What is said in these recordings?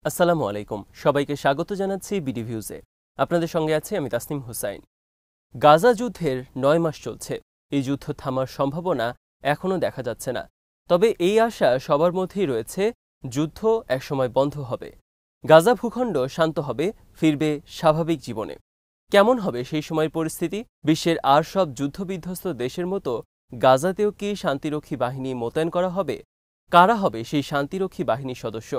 আসসালামু আলাইকুম, সবাইকে স্বাগত জানাচ্ছি বিডি ভিউজে। আপনাদের সঙ্গে আছি আমি তাসনিম হুসাইন। গাজা যুদ্ধের ৯ মাস চলছে। এই যুদ্ধ থামার সম্ভাবনা এখনও দেখা যাচ্ছে না। তবে এই আশা সবার মধ্যেই রয়েছে, যুদ্ধ একসময় বন্ধ হবে, গাজা ভূখণ্ড শান্ত হবে, ফিরবে স্বাভাবিক জীবনে। কেমন হবে সেই সময়ের পরিস্থিতি? বিশ্বের আর সব যুদ্ধবিধ্বস্ত দেশের মতো গাজাতেও কি শান্তিরক্ষী বাহিনী মোতায়েন করা হবে? কারা হবে সেই শান্তিরক্ষী বাহিনীর সদস্য?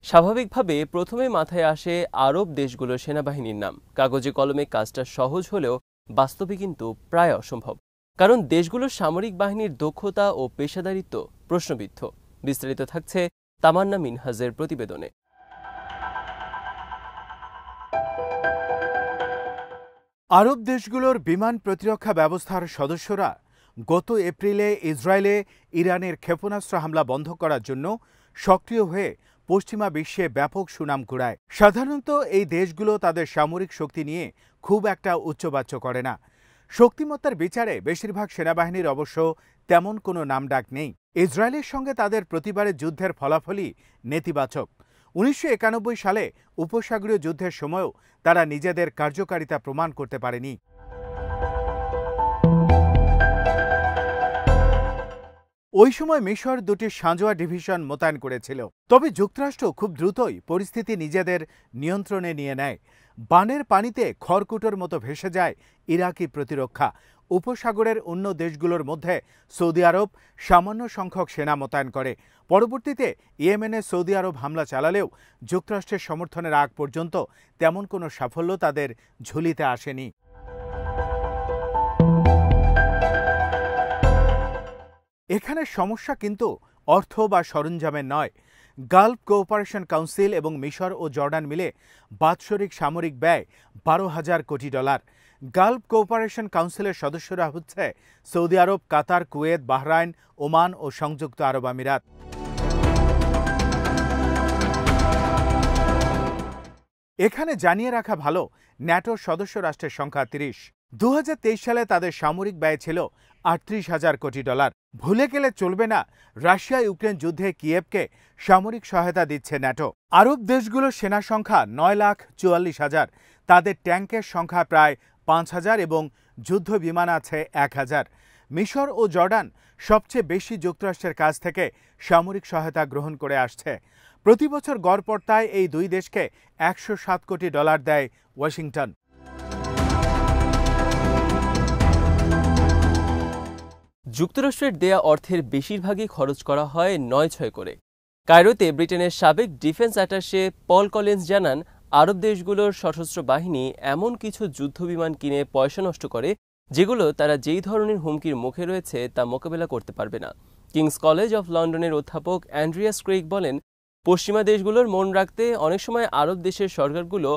স্বাভাবিকভাবে প্রথমে মাথায় আসে আরব দেশগুলোর সেনাবাহিনীর নাম। কাগজে কলমে কাজটা সহজ হলেও বাস্তবে কিন্তু প্রায় অসম্ভব, কারণ দেশগুলোর সামরিক বাহিনীর দক্ষতা ও পেশাদারিত্ব প্রশ্নবিদ্ধ। বিস্তারিত থাকছে তামান্না মিনহাজের প্রতিবেদনে। আরব দেশগুলোর বিমান প্রতিরক্ষা ব্যবস্থার সদস্যরা গত এপ্রিলে ইসরায়েলে ইরানের ক্ষেপণাস্ত্র হামলা বন্ধ করার জন্য সক্রিয় হয়ে পশ্চিমা বিশ্বে ব্যাপক সুনাম কুড়ায়। সাধারণত এই দেশগুলো তাদের সামরিক শক্তি নিয়ে খুব একটা উচ্চবাচ্য করে না। শক্তিমত্তার বিচারে বেশিরভাগ সেনাবাহিনীর অবশ্য তেমন কোনো নামডাক নেই। ইসরায়েলের সঙ্গে তাদের প্রতিবারের যুদ্ধের ফলাফলই নেতিবাচক। ১৯৯১ সালে উপসাগরীয় যুদ্ধের সময়ও তারা নিজেদের কার্যকারিতা প্রমাণ করতে পারেনি। ওই সময় মিশর দুটি সাঁজোয়া ডিভিশন মোতায়েন করেছিল। তবে যুক্তরাষ্ট্র খুব দ্রুতই পরিস্থিতি নিজেদের নিয়ন্ত্রণে নিয়ে নেয়। বানের পানিতে খড়কুটোর মতো ভেসে যায় ইরাকি প্রতিরক্ষা। উপসাগরের অন্য দেশগুলোর মধ্যে সৌদি আরব সামান্য সংখ্যক সেনা মোতায়েন করে। পরবর্তীতে ইয়েমেনে সৌদি আরব হামলা চালালেও যুক্তরাষ্ট্রের সমর্থনের আগ পর্যন্ত তেমন কোনো সাফল্য তাদের ঝুলিতে আসেনি। এখানে সমস্যা কিন্তু অর্থ বা সরঞ্জামের নয়। গালফ কোঅপারেশন কাউন্সিল এবং মিশর ও জর্ডান মিলে বাৎসরিক সামরিক ব্যয় $১২,০০০ কোটি। গালফ কোঅপারেশন কাউন্সিলের সদস্যরা হচ্ছে সৌদি আরব, কাতার, কুয়েত, বাহরাইন, ওমান ও সংযুক্ত আরব আমিরাত। এখানে জানিয়ে রাখা ভালো, ন্যাটোর সদস্য রাষ্ট্রের সংখ্যা ৩০। ২০২৩ সালে তাদের সামরিক ব্যয় ছিল $৩৮,০০০ কোটি। ভুলে গেলে চলবে না, রাশিয়া ইউক্রেন যুদ্ধে কিয়েভকে সামরিক সহায়তা দিচ্ছে ন্যাটো। আরব দেশগুলোর সেনা সংখ্যা ৯,৪৪,০০০। তাদের ট্যাঙ্কের সংখ্যা প্রায় ৫,০০০ এবং যুদ্ধ বিমান আছে ১,০০০। মিশর ও জর্ডান সবচেয়ে বেশি যুক্তরাষ্ট্রের কাছ থেকে সামরিক সহায়তা গ্রহণ করে আসছে। প্রতি বছর গড়পড়তায় এই দুই দেশকে $১০৭ কোটি দেয় ওয়াশিংটন। যুক্তরাষ্ট্রের দেয়া অর্থের বেশিরভাগই খরচ করা হয় ৯/৬ করে। কায়রোতে ব্রিটেনের সাবেক ডিফেন্স অ্যাটাশে পল কলিন্স জানান, আরব দেশগুলোর সশস্ত্র বাহিনী এমন কিছু যুদ্ধবিমান কিনে পয়সা নষ্ট করে, যেগুলো তারা যেই ধরনের হুমকির মুখে রয়েছে তা মোকাবেলা করতে পারবে না। কিংস কলেজ অফ লন্ডনের অধ্যাপক অ্যান্ড্রিয়াস ক্রেইগ বলেন, পশ্চিমা দেশগুলোর মন রাখতে অনেক সময় আরব দেশের সরকারগুলো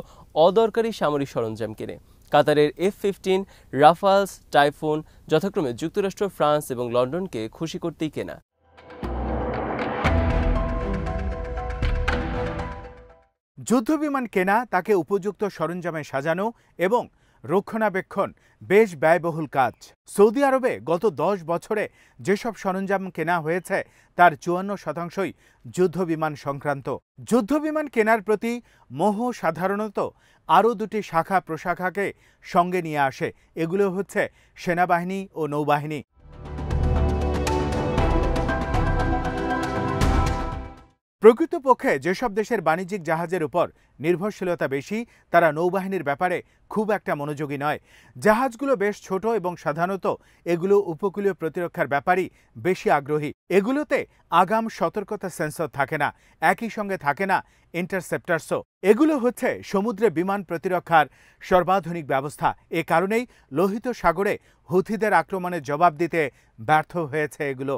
অদরকারি সামরিক সরঞ্জাম কেনে। কাতারের F-15, রাফালস, টাইফুন যথাক্রমে যুক্তরাষ্ট্র, ফ্রান্স এবং লন্ডনকে খুশি করতেই কেনা। যুদ্ধবিমান কেনা, তাকে উপযুক্ত সরঞ্জামে সাজানো এবং রক্ষণাবেক্ষণ বেশ ব্যয়বহুল কাজ। সৌদি আরবে গত ১০ বছরে যেসব সরঞ্জাম কেনা হয়েছে তার ৫৪%ই যুদ্ধবিমান সংক্রান্ত। যুদ্ধবিমান কেনার প্রতি মোহ সাধারণত আরও দুটি শাখা প্রশাখাকে সঙ্গে নিয়ে আসে। এগুলো হচ্ছে সেনাবাহিনী ও নৌবাহিনী। প্রকৃতপক্ষে যেসব দেশের বাণিজ্যিক জাহাজের উপর নির্ভরশীলতা বেশি, তারা নৌবাহিনীর ব্যাপারে খুব একটা মনোযোগী নয়। জাহাজগুলো বেশ ছোট এবং সাধারণত এগুলো উপকূলীয় প্রতিরক্ষার ব্যাপারেই বেশি আগ্রহী। এগুলোতে আগাম সতর্কতা সেন্সর থাকে না, একই সঙ্গে থাকে না ইন্টারসেপ্টারসও। এগুলো হচ্ছে সমুদ্রে বিমান প্রতিরক্ষার সর্বাধুনিক ব্যবস্থা। এ কারণেই লোহিত সাগরে হুথিদের আক্রমণের জবাব দিতে ব্যর্থ হয়েছে এগুলো।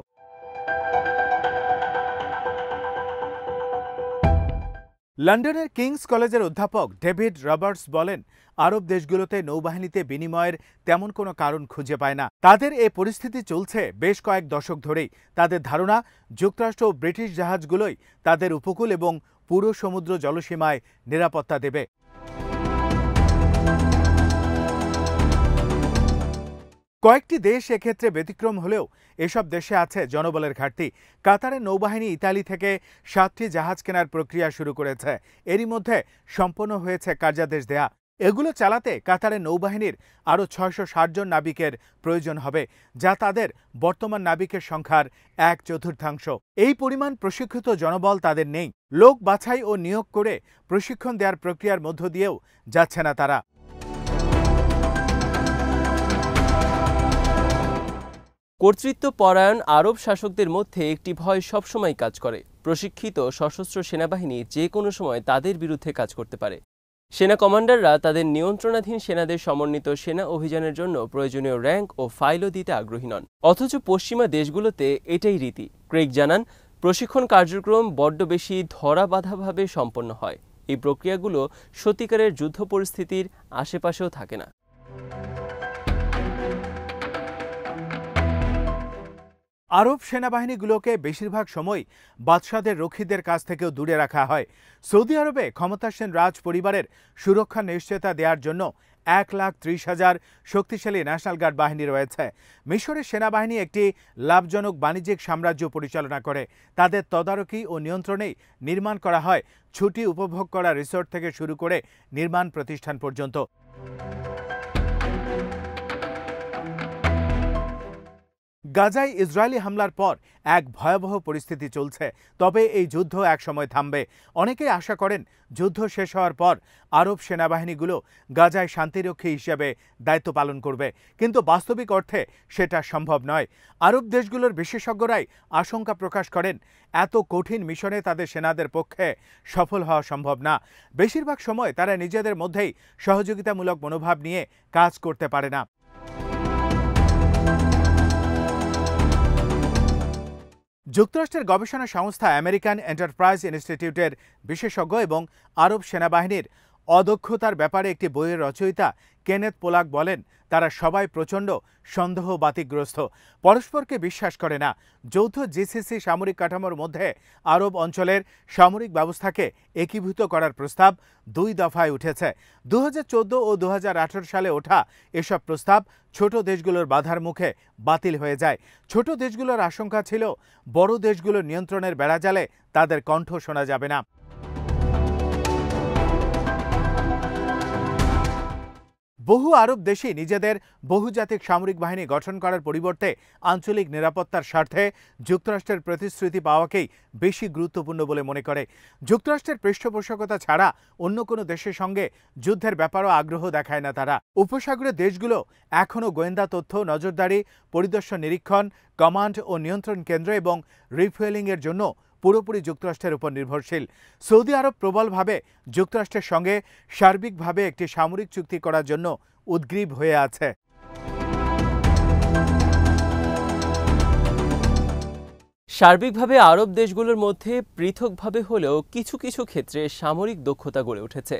লন্ডনের কিংস কলেজের অধ্যাপক ডেভিড রবার্টস বলেন, আরব দেশগুলোতে নৌবাহিনীতে বিনিময়ের তেমন কোনো কারণ খুঁজে পায় না। তাদের এ পরিস্থিতি চলছে বেশ কয়েক দশক ধরেই। তাদের ধারণা, যুক্তরাষ্ট্র ও ব্রিটিশ জাহাজগুলোই তাদের উপকূল এবং পুরো সমুদ্র জলসীমায় নিরাপত্তা দেবে। কয়েকটি দেশ এক্ষেত্রে ব্যতিক্রম হলেও এসব দেশে আছে জনবলের ঘাটতি। কাতারের নৌবাহিনী ইতালি থেকে 7টি জাহাজ কেনার প্রক্রিয়া শুরু করেছে। এরই মধ্যে সম্পন্ন হয়েছে কার্যাদেশ দেয়া। এগুলো চালাতে কাতারের নৌবাহিনীর আরও 660 জন নাবিকের প্রয়োজন হবে, যা তাদের বর্তমান নাবিকের সংখ্যার 1/4। এই পরিমাণ প্রশিক্ষিত জনবল তাদের নেই। লোক বাছাই ও নিয়োগ করে প্রশিক্ষণ দেওয়ার প্রক্রিয়ার মধ্য দিয়েও যাচ্ছে না তারা। কর্তৃত্বপরায়ণ আরব শাসকদের মধ্যে একটি ভয় সবসময় কাজ করে। প্রশিক্ষিত সশস্ত্র সেনাবাহিনী যে কোনো সময় তাদের বিরুদ্ধে কাজ করতে পারে। সেনা কমান্ডাররা তাদের নিয়ন্ত্রণাধীন সেনাদের সমন্বিত সেনা অভিযানের জন্য প্রয়োজনীয় র্যাঙ্ক ও ফাইলও দিতে আগ্রহী নন, অথচ পশ্চিমা দেশগুলোতে এটাই রীতি। ক্রেগ জানান, প্রশিক্ষণ কার্যক্রম বড্ড বেশি ধরাবাঁধাভাবে সম্পন্ন হয়। এই প্রক্রিয়াগুলো সত্যিকারের যুদ্ধ পরিস্থিতির আশেপাশেও থাকে না। আরব সেনাবাহিনীগুলোকে বেশিরভাগ সময় বাদশাদের রক্ষীদের কাছ থেকেও দূরে রাখা হয়। সৌদি আরবে ক্ষমতাসীন রাজ পরিবারের সুরক্ষা নিশ্চয়তা দেওয়ার জন্য 1,30,000 শক্তিশালী ন্যাশনাল গার্ড বাহিনী রয়েছে। মিশরের সেনাবাহিনী একটি লাভজনক বাণিজ্যিক সাম্রাজ্য পরিচালনা করে। তাদের তদারকি ও নিয়ন্ত্রণেই নির্মাণ করা হয় ছুটি উপভোগ করা রিসোর্ট থেকে শুরু করে নির্মাণ প্রতিষ্ঠান পর্যন্ত। গাজায় ইসরায়েলি হামলার পর এক ভয়াবহ পরিস্থিতি চলছে। তবে এই যুদ্ধ একসময় থামবে। অনেকেই আশা করেন যুদ্ধ শেষ হওয়ার পর আরব সেনাবাহিনীগুলো গাজায় শান্তিরক্ষী হিসেবে দায়িত্ব পালন করবে, কিন্তু বাস্তবিক অর্থে সেটা সম্ভব নয়। আরব দেশগুলোর বিশেষজ্ঞরাই আশঙ্কা প্রকাশ করেন এত কঠিন মিশনে তাদের সেনাদের পক্ষে সফল হওয়া সম্ভব না। বেশিরভাগ সময় তারা নিজেদের মধ্যেই সহযোগিতামূলক মনোভাব নিয়ে কাজ করতে পারে না। যুক্তরাষ্ট্রের গবেষণা সংস্থা আমেরিকান এন্টারপ্রাইজ ইনস্টিটিউটের বিশেষজ্ঞ এবং আরব সেনাবাহিনীর অদক্ষতার ব্যাপারে একটি বইয়ের রচয়িতা কেনেথ পোলাক বলেন, তারা সবাই প্রচণ্ড সন্দেহ বাতিগ্রস্ত, পরস্পরকে বিশ্বাস করে না। যৌথ জিসিসি সামরিক কাঠামোর মধ্যে আরব অঞ্চলের সামরিক ব্যবস্থাকে একীভূত করার প্রস্তাব 2 দফায় উঠেছে। 2014 ও 2018 সালে ওঠা এসব প্রস্তাব ছোট দেশগুলোর বাধার মুখে বাতিল হয়ে যায়। ছোট দেশগুলোর আশঙ্কা ছিল বড় দেশগুলোর নিয়ন্ত্রণের বেড়াজালে তাদের কণ্ঠ শোনা যাবে না। বহু আরব দেশই নিজেদের বহুজাতিক সামরিক বাহিনী গঠন করার পরিবর্তে আঞ্চলিক নিরাপত্তার স্বার্থে যুক্তরাষ্ট্রের প্রতিশ্রুতি পাওয়াকেই বেশি গুরুত্বপূর্ণ বলে মনে করে। যুক্তরাষ্ট্রের পৃষ্ঠপোষকতা ছাড়া অন্য কোনো দেশের সঙ্গে যুদ্ধের ব্যাপারেও আগ্রহ দেখায় না তারা। উপসাগরের দেশগুলো এখনও গোয়েন্দা তথ্য, নজরদারি, পরিদর্শন, নিরীক্ষণ, কমান্ড ও নিয়ন্ত্রণ কেন্দ্র এবং রিফুয়েলিংয়ের জন্য পুরোপুরি যুক্তরাষ্ট্রের উপর নির্ভরশীল। সৌদি আরব প্রবলভাবে যুক্তরাষ্ট্রের সঙ্গে সার্বিকভাবে একটি সামরিক চুক্তি করার জন্য উদ্গ্রীব হয়ে আছে। সার্বিকভাবে আরব দেশগুলোর মধ্যে পৃথকভাবে হলেও কিছু কিছু ক্ষেত্রে সামরিক দক্ষতা গড়ে উঠেছে।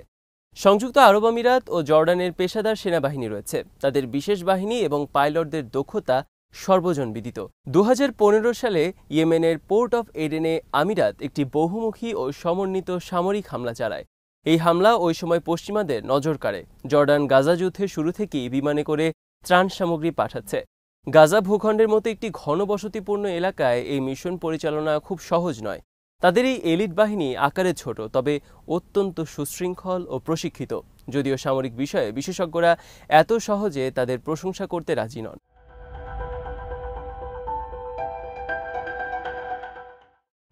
সংযুক্ত আরব আমিরাত ও জর্ডানের পেশাদার সেনাবাহিনী রয়েছে। তাদের বিশেষ বাহিনী এবং পাইলটদের দক্ষতা সর্বজনবিদিত। 2015 সালে ইয়েমেনের পোর্ট অফ এডেনে আমিরাত একটি বহুমুখী ও সমন্বিত সামরিক হামলা চালায়। এই হামলা ওই সময় পশ্চিমাদের নজর কাড়ে। জর্ডান গাজা যুদ্ধের শুরু থেকেই বিমানে করে ত্রাণ সামগ্রী পাঠাচ্ছে। গাজা ভূখণ্ডের মতো একটি ঘনবসতিপূর্ণ এলাকায় এই মিশন পরিচালনা খুব সহজ নয়। তাদের এই এলিট বাহিনী আকারে ছোট, তবে অত্যন্ত সুশৃঙ্খল ও প্রশিক্ষিত। যদিও সামরিক বিষয়ে বিশেষজ্ঞরা এত সহজে তাদের প্রশংসা করতে রাজি নন।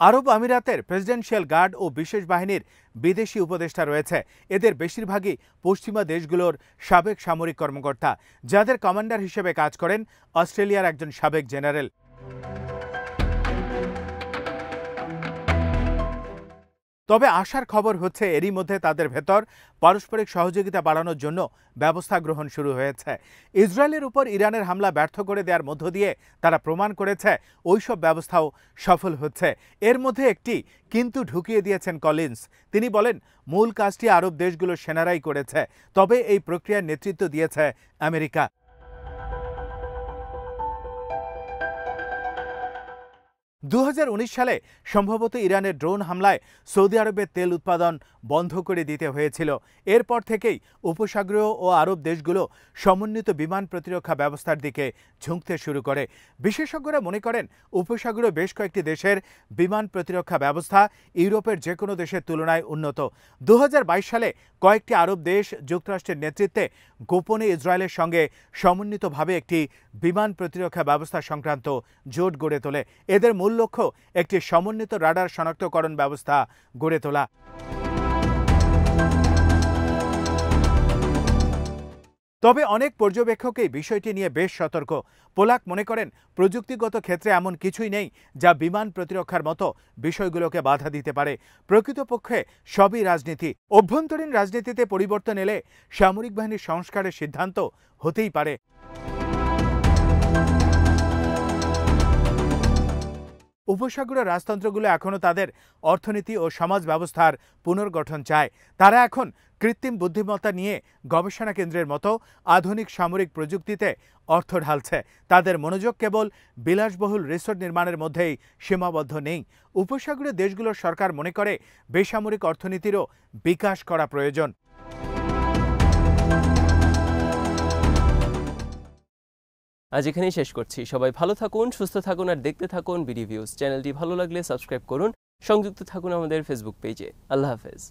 আরব আমিরাতের প্রেসিডেন্সিয়াল গার্ড ও বিশেষ বাহিনীর বিদেশি উপদেষ্টা রয়েছে। এদের বেশিরভাগই পশ্চিমা দেশগুলোর সাবেক সামরিক কর্মকর্তা, যাদের কমান্ডার হিসেবে কাজ করেন অস্ট্রেলিয়ার একজন সাবেক জেনারেল। তবে আশার খবর হচ্ছে এরই মধ্যে তাদের ভেতর পারস্পরিক সহযোগিতা বাড়ানোর জন্য ব্যবস্থা গ্রহণ শুরু হয়েছে। ইসরায়েলের উপর ইরানের হামলা ব্যর্থ করে দেওয়ার মধ্য দিয়ে তারা প্রমাণ করেছে ওইসব ব্যবস্থাও সফল হচ্ছে। এর মধ্যে একটি কিন্তু ঢুকিয়ে দিয়েছেন কলিন্স। তিনি বলেন, মূল কাজটি আরব দেশগুলোর সেনারাই করেছে, তবে এই প্রক্রিয়ার নেতৃত্ব দিয়েছে আমেরিকা। 2019 সালে সম্ভবত ইরানের ড্রোন হামলায় সৌদি আরবের তেল উৎপাদন বন্ধ করে দিতে হয়েছিল। এরপর থেকেই উপসাগরীয় ও আরব দেশগুলো সমন্বিত বিমান প্রতিরক্ষা ব্যবস্থার দিকে ঝুঁকতে শুরু করে। বিশেষজ্ঞরা মনে করেন উপসাগরীয় বেশ কয়েকটি দেশের বিমান প্রতিরক্ষা ব্যবস্থা ইউরোপের যে কোনো দেশের তুলনায় উন্নত। 2022 সালে কয়েকটি আরব দেশ যুক্তরাষ্ট্রের নেতৃত্বে গোপনে ইসরায়েলের সঙ্গে সমন্বিতভাবে একটি বিমান প্রতিরক্ষা ব্যবস্থা সংক্রান্ত জোট গড়ে তোলে। এদের মূল লক্ষ্য একটি সমন্বিত রাডার শনাক্তকরণ ব্যবস্থা গড়ে তোলা। তবে অনেক পর্যবেক্ষকই বিষয়টি নিয়ে বেশ সতর্ক। পোলাক মনে করেন প্রযুক্তিগত ক্ষেত্রে এমন কিছুই নেই যা বিমান প্রতিরক্ষার মতো বিষয়গুলোকে বাধা দিতে পারে। প্রকৃতপক্ষে সবই রাজনীতি। অভ্যন্তরীণ রাজনীতিতে পরিবর্তন এলে সামরিক বাহিনীর সংস্কারের সিদ্ধান্ত হতেই পারে। উপসাগরীয় রাজতন্ত্রগুলো এখনও তাদের অর্থনীতি ও সমাজ ব্যবস্থার পুনর্গঠন চায়। তারা এখন কৃত্রিম বুদ্ধিমত্তা নিয়ে গবেষণা কেন্দ্রের মতো আধুনিক সামরিক প্রযুক্তিতে অর্থ ঢালছে। তাদের মনোযোগ কেবল বিলাসবহুল রিসোর্ট নির্মাণের মধ্যেই সীমাবদ্ধ নেই। উপসাগরীয় দেশগুলোর সরকার মনে করে বেসামরিক অর্থনীতিরও বিকাশ করা প্রয়োজন। আজ এখানেই শেষ করছি। সবাই ভালো থাকুন, সুস্থ থাকুন আর দেখতে থাকুন বিডি ভিউজ। চ্যানেলটি ভালো লাগলে সাবস্ক্রাইব করুন। সংযুক্ত থাকুন আমাদের ফেসবুক পেজে। আল্লাহ হাফেজ।